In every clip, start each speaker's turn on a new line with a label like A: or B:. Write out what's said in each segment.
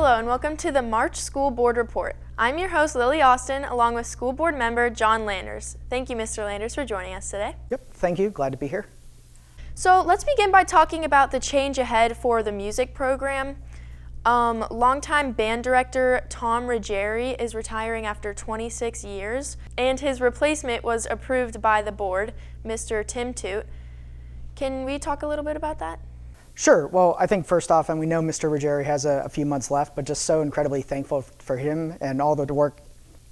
A: Hello and welcome to the March School Board Report. I'm your host, Lily Austin, along with School Board member John Landers. Thank you, Mr. Landers, for joining us today.
B: Yep, thank you. Glad to be here.
A: So let's begin by talking about the change ahead for the music program. Longtime band director Tom Ruggieri is retiring after 26 years, and his replacement was approved by the board, Mr. Tim Toot. Can we talk a little bit about that?
B: Sure. Well, I think first off, and we know Mr. Ruggieri has a few months left, but just so incredibly thankful for him and all the work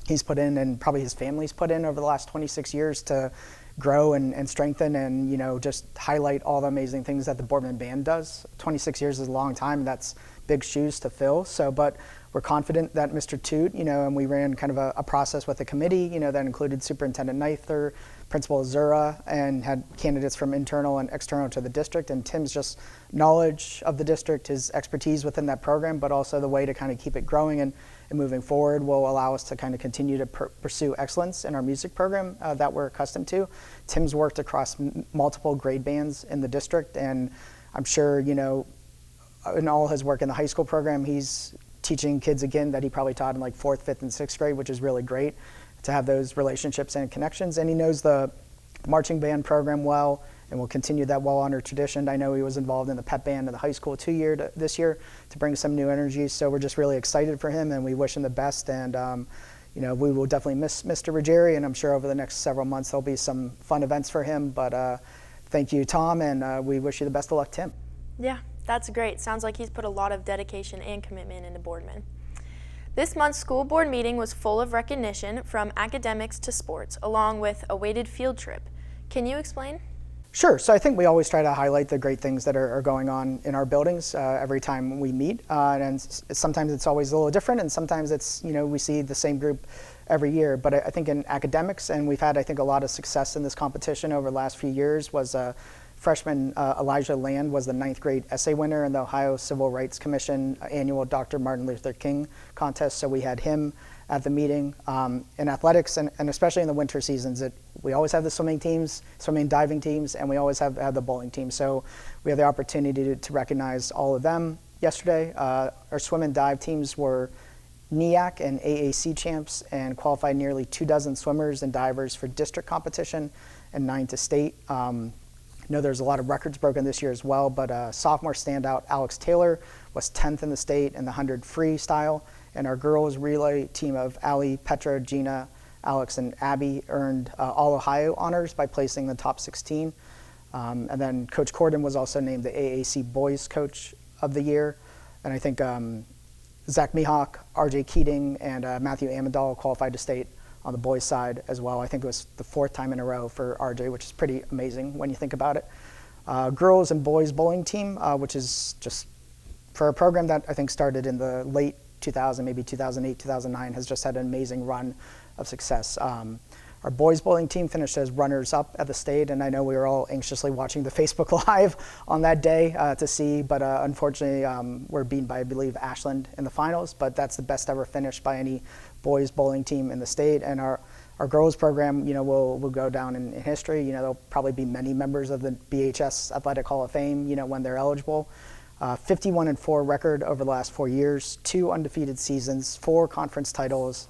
B: he's put in and probably his family's put in over the last 26 years to grow and strengthen and, just highlight all the amazing things that the Boardman Band does. 26 years is a long time. That's big shoes to fill. But we're confident that Mr. Toot, and we ran kind of a process with the committee, that included Superintendent Neither, Principal Zura, and had candidates from internal and external to the district. And Tim's just knowledge of the district, his expertise within that program, but also the way to kind of keep it growing and moving forward will allow us to kind of continue to pursue excellence in our music program that we're accustomed to. Tim's worked across multiple grade bands in the district, and I'm sure, in all his work in the high school program, he's teaching kids again that he probably taught in like 4th, 5th, and 6th grade, which is really great to have those relationships and connections. And he knows the marching band program well and will continue that well-honored tradition. I know he was involved in the pep band in the high school this year to bring some new energy. So we're just really excited for him and we wish him the best. And, we will definitely miss Mr. Ruggieri, and I'm sure over the next several months there'll be some fun events for him. But thank you, Tom, and we wish you the best of luck, Tim.
A: Yeah, that's great. Sounds like he's put a lot of dedication and commitment into Boardman. This month's school board meeting was full of recognition from academics to sports, along with a weighted field trip. Can you explain?
B: Sure. So I think we always try to highlight the great things that are going on in our buildings every time we meet. And sometimes it's always a little different, and sometimes it's, we see the same group every year. But I think in academics, and we've had, I think, a lot of success in this competition over the last few years, was freshman Elijah Land was the 9th grade essay winner in the Ohio Civil Rights Commission annual Dr. Martin Luther King contest. So we had him at the meeting. In athletics, and especially in the winter seasons, we always have the swimming teams, swimming diving teams, and we always have the bowling team. So we have the opportunity to recognize all of them yesterday. Our swim and dive teams were NEAC and AAC champs and qualified nearly 24 swimmers and divers for district competition and 9 to state. I know there's a lot of records broken this year as well, but sophomore standout Alex Taylor was 10th in the state in the 100 freestyle, and our girls relay team of Allie, Petra, Gina, Alex, and Abby earned All-Ohio honors by placing the top 16. And then Coach Corden was also named the AAC Boys Coach of the Year, and I think Zach Mihawk, RJ Keating, and Matthew Amendahl qualified to state on the boys' side as well. I think it was the 4th time in a row for RJ, which is pretty amazing when you think about it. Girls and boys bowling team, which is just for a program that I think started in the late 2000, maybe 2008, 2009, has just had an amazing run of success. Our boys bowling team finished as runners-up at the state, and I know we were all anxiously watching the Facebook Live on that day to see, but unfortunately we're beaten by, I believe, Ashland in the finals, but that's the best ever finish by any boys bowling team in the state. And our girls program, will go down in history. There'll probably be many members of the BHS Athletic Hall of Fame, when they're eligible. 51-4 record over the last 4 years, 2 undefeated seasons, 4 conference titles,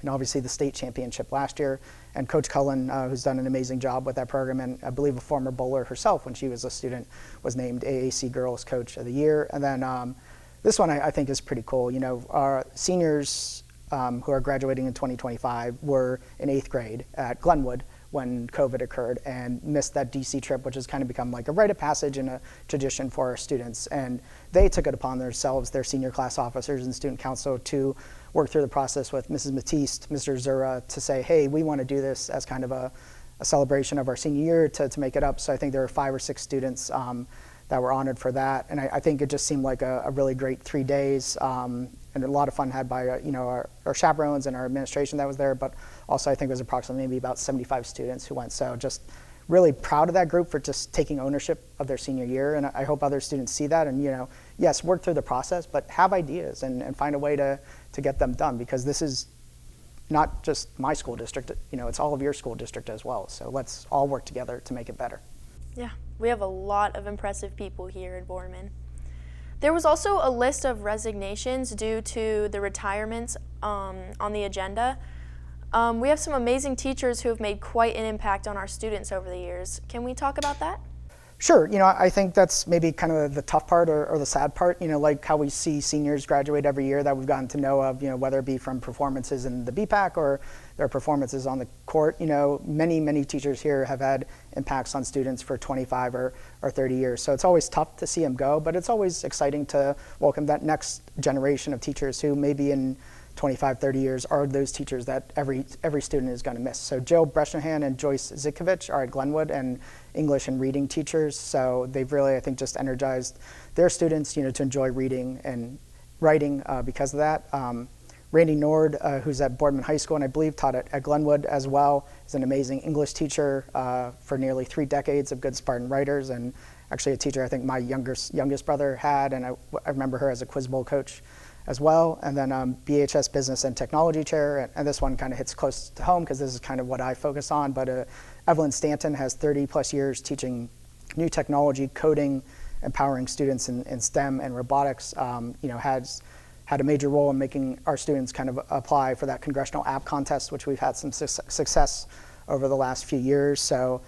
B: and obviously the state championship last year. And Coach Cullen, who's done an amazing job with that program, and I believe a former bowler herself when she was a student, was named AAC Girls Coach of the Year. And then this one I think is pretty cool. Our seniors who are graduating in 2025 were in 8th grade at Glenwood when COVID occurred and missed that DC trip, which has kind of become like a rite of passage and a tradition for our students. And they took it upon themselves, their senior class officers and student council, to work through the process with Mrs. Matiste, Mr. Zura, to say, hey, we want to do this as kind of a celebration of our senior year to make it up. So I think there were 5 or 6 students that were honored for that. And I think it just seemed like a really great 3 days and a lot of fun had by our chaperones and our administration that was there, but also I think it was approximately maybe about 75 students who went. So just really proud of that group for just taking ownership of their senior year, and I hope other students see that and, yes, work through the process, but have ideas and find a way to get them done, because this is not just my school district, it's all of your school district as well. So let's all work together to make it better.
A: Yeah, we have a lot of impressive people here in Boardman. There was also a list of resignations due to the retirements on the agenda. We have some amazing teachers who have made quite an impact on our students over the years. Can we talk about that?
B: Sure, I think that's maybe kind of the tough part or the sad part, like how we see seniors graduate every year that we've gotten to know of, whether it be from performances in the BPAC or their performances on the court. Many teachers here have had impacts on students for 25 or 30 years. So it's always tough to see them go, but it's always exciting to welcome that next generation of teachers who maybe in 25, 30 years are those teachers that every student is going to miss. So Jill Bresnahan and Joyce Zitkovich are at Glenwood and English and reading teachers. So they've really, I think, just energized their students, to enjoy reading and writing because of that. Randy Nord, who's at Boardman High School and I believe taught at Glenwood as well, is an amazing English teacher for nearly 3 decades of Good Spartan writers, and actually a teacher I think my youngest brother had, and I remember her as a Quiz Bowl coach as well. And then BHS Business and Technology Chair, and this one kind of hits close to home because this is kind of what I focus on, but Evelyn Stanton has 30 plus years teaching new technology, coding, empowering students in STEM and robotics, has had a major role in making our students kind of apply for that congressional app contest, which we've had some success over the last few years. So,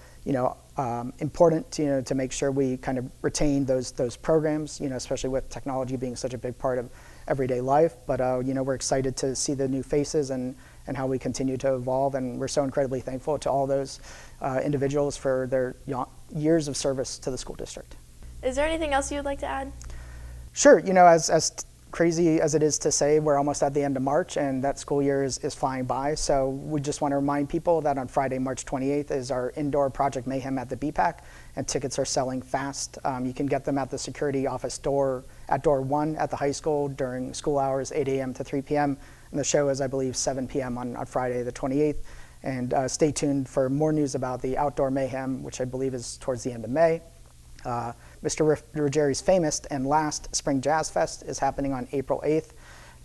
B: important to make sure we kind of retain those programs, especially with technology being such a big part of everyday life. But we're excited to see the new faces and how we continue to evolve, and we're so incredibly thankful to all those individuals for their years of service to the school district.
A: Is there anything else you'd like to add?
B: Sure. As crazy as it is to say, we're almost at the end of March and that school year is flying by. So we just want to remind people that on Friday, March 28th is our indoor Project Mayhem at the BPAC, and tickets are selling fast. You can get them at the security office door at door 1 at the high school during school hours, 8 a.m. to 3 p.m. And the show is, I believe, 7 p.m. on Friday the 28th. And stay tuned for more news about the Outdoor Mayhem, which I believe is towards the end of May. Mr. Ruggieri's famous and last Spring Jazz Fest is happening on April 8th,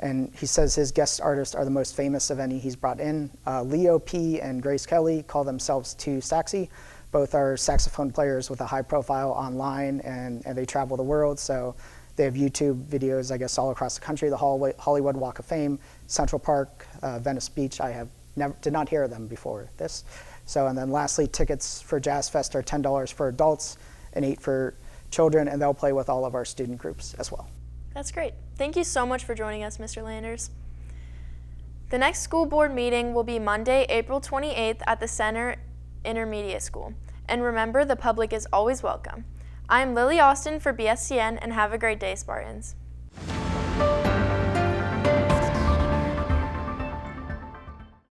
B: and he says his guest artists are the most famous of any he's brought in. Leo P. and Grace Kelly call themselves Two Saxy. Both are saxophone players with a high profile online, and they travel the world, so they have YouTube videos, I guess, all across the country, the Hollywood Walk of Fame, Central Park, Venice Beach. I did not hear of them before this. So, and then lastly, tickets for Jazz Fest are $10 for adults and $8 for children, and they'll play with all of our student groups as well.
A: That's great. Thank you so much for joining us, Mr. Landers. The next school board meeting will be Monday, April 28th at the Center Intermediate School. And remember, the public is always welcome. I'm Lily Austin for BSCN, and have a great day, Spartans.